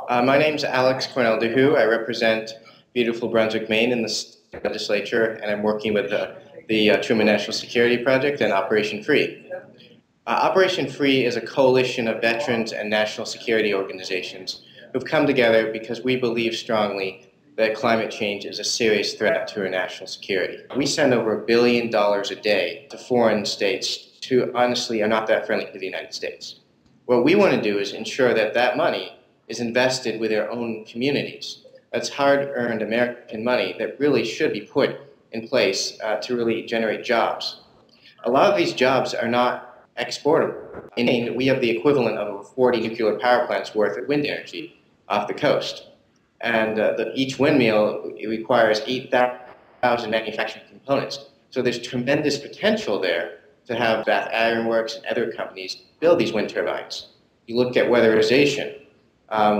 My name's Alex Cornell de Houx. I represent beautiful Brunswick, Maine in the state legislature, and I'm working with the Truman National Security Project and Operation Free. Operation Free is a coalition of veterans and national security organizations who've come together because we believe strongly that climate change is a serious threat to our national security. We send over $1 billion a day to foreign states who honestly are not that friendly to the United States. What we want to do is ensure that that money is invested with their own communities. That's hard-earned American money that really should be put in place to really generate jobs. A lot of these jobs are not exportable. In Maine, we have the equivalent of 40 nuclear power plants worth of wind energy off the coast. And each windmill requires 8,000 manufacturing components. So there's tremendous potential there to have Bath Iron Works and other companies build these wind turbines. You look at weatherization.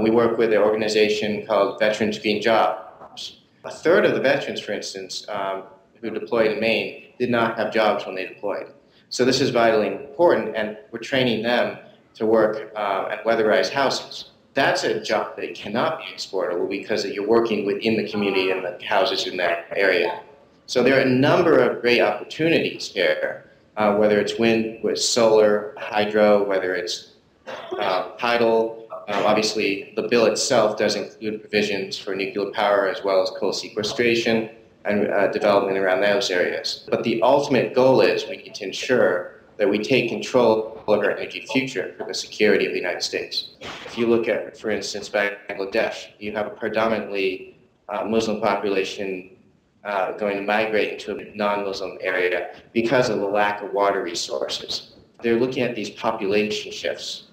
We work with an organization called Veterans Green Jobs. A third of the veterans, for instance, who deployed in Maine did not have jobs when they deployed. So this is vitally important, and we're training them to work and weatherize houses. That's a job that cannot be exportable because you're working within the community and the houses in that area. So there are a number of great opportunities here, whether it's wind, with solar, hydro, whether it's tidal. Obviously, the bill itself does include provisions for nuclear power as well as coal sequestration and development around those areas. But the ultimate goal is we need to ensure that we take control of our energy future for the security of the United States. If you look at, for instance, Bangladesh, you have a predominantly Muslim population going to migrate into a non-Muslim area because of the lack of water resources. They're looking at these population shifts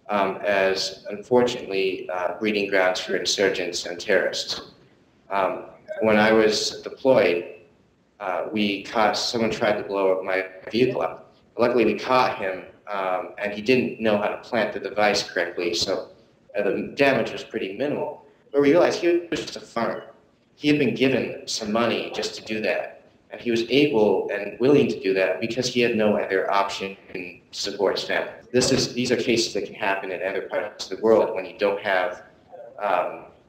as, unfortunately, breeding grounds for insurgents and terrorists. When I was deployed, someone tried to blow up my vehicle up. Luckily, we caught him, and he didn't know how to plant the device correctly, so the damage was pretty minimal. But we realized he was just a farmer. He had been given some money just to do that, and he was able and willing to do that because he had no other option to support his family. These are cases that can happen in other parts of the world when you don't have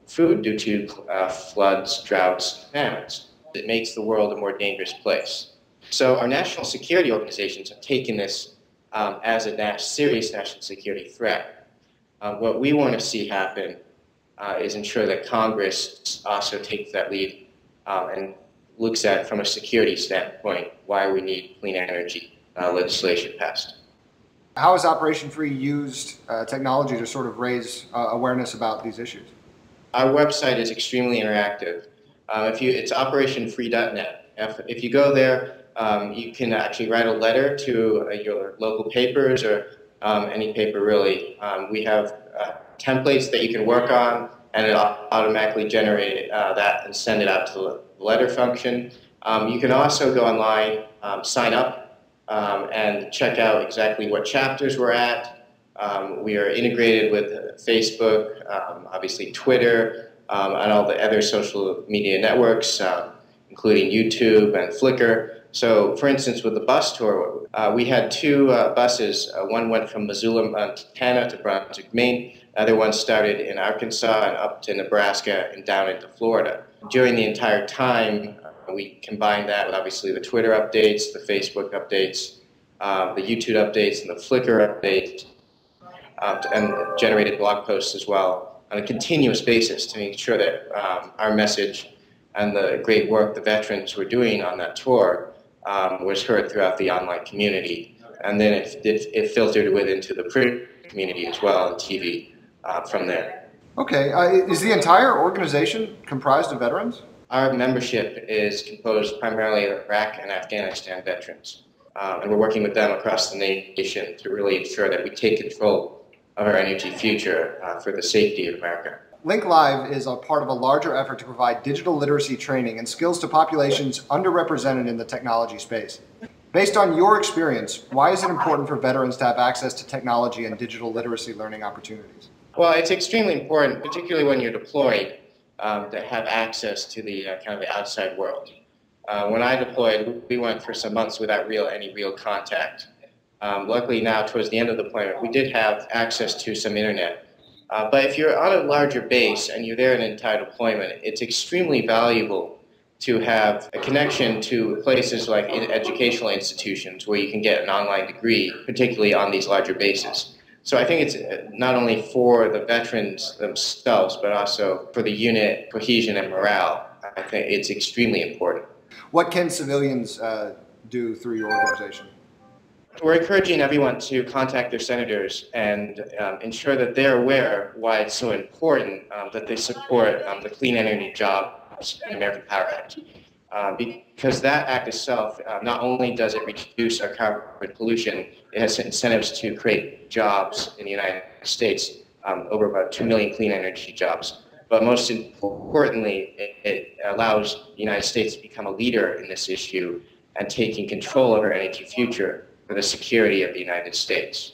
food due to floods, droughts, famines. It makes the world a more dangerous place. So our national security organizations have taken this as a serious national security threat. What we want to see happen is ensure that Congress also takes that lead and looks at, from a security standpoint, why we need clean energy legislation passed. How has Operation Free used technology to sort of raise awareness about these issues? Our website is extremely interactive. It's operationfree.net. If you go there, you can actually write a letter to your local papers or any paper, really. We have templates that you can work on, and it'll automatically generate that and send it out to the letter function. You can also go online, sign up, and check out exactly what chapters we're at. We are integrated with Facebook, obviously Twitter, and all the other social media networks, including YouTube and Flickr. So, for instance, with the bus tour, we had two buses. One went from Missoula, Montana to Brunswick, Maine. The other one started in Arkansas and up to Nebraska and down into Florida. During the entire time, we combined that with obviously the Twitter updates, the Facebook updates, the YouTube updates, and the Flickr updates, and generated blog posts as well on a continuous basis to make sure that our message and the great work the veterans were doing on that tour was heard throughout the online community. And then it filtered into the print community as well, and TV from there. Okay. Is the entire organization comprised of veterans? Our membership is composed primarily of Iraq and Afghanistan veterans. And we're working with them across the nation to really ensure that we take control of our energy future for the safety of America. Link Live is a part of a larger effort to provide digital literacy training and skills to populations underrepresented in the technology space. Based on your experience, why is it important for veterans to have access to technology and digital literacy learning opportunities? Well, it's extremely important, particularly when you're deployed, to have access to the kind of the outside world. When I deployed, we went for some months without any real contact. Luckily now, towards the end of the deployment, we did have access to some internet. But if you're on a larger base and you're there in an entire deployment, it's extremely valuable to have a connection to places like educational institutions where you can get an online degree, particularly on these larger bases. So I think it's not only for the veterans themselves, but also for the unit cohesion and morale. I think it's extremely important. What can civilians do through your organization? We're encouraging everyone to contact their senators and ensure that they're aware why it's so important that they support the Clean Energy Jobs and American Power Act. Because that act itself, not only does it reduce our carbon pollution, it has incentives to create jobs in the United States, over about 2 million clean energy jobs. But most importantly, it allows the United States to become a leader in this issue and taking control of our energy future for the security of the United States.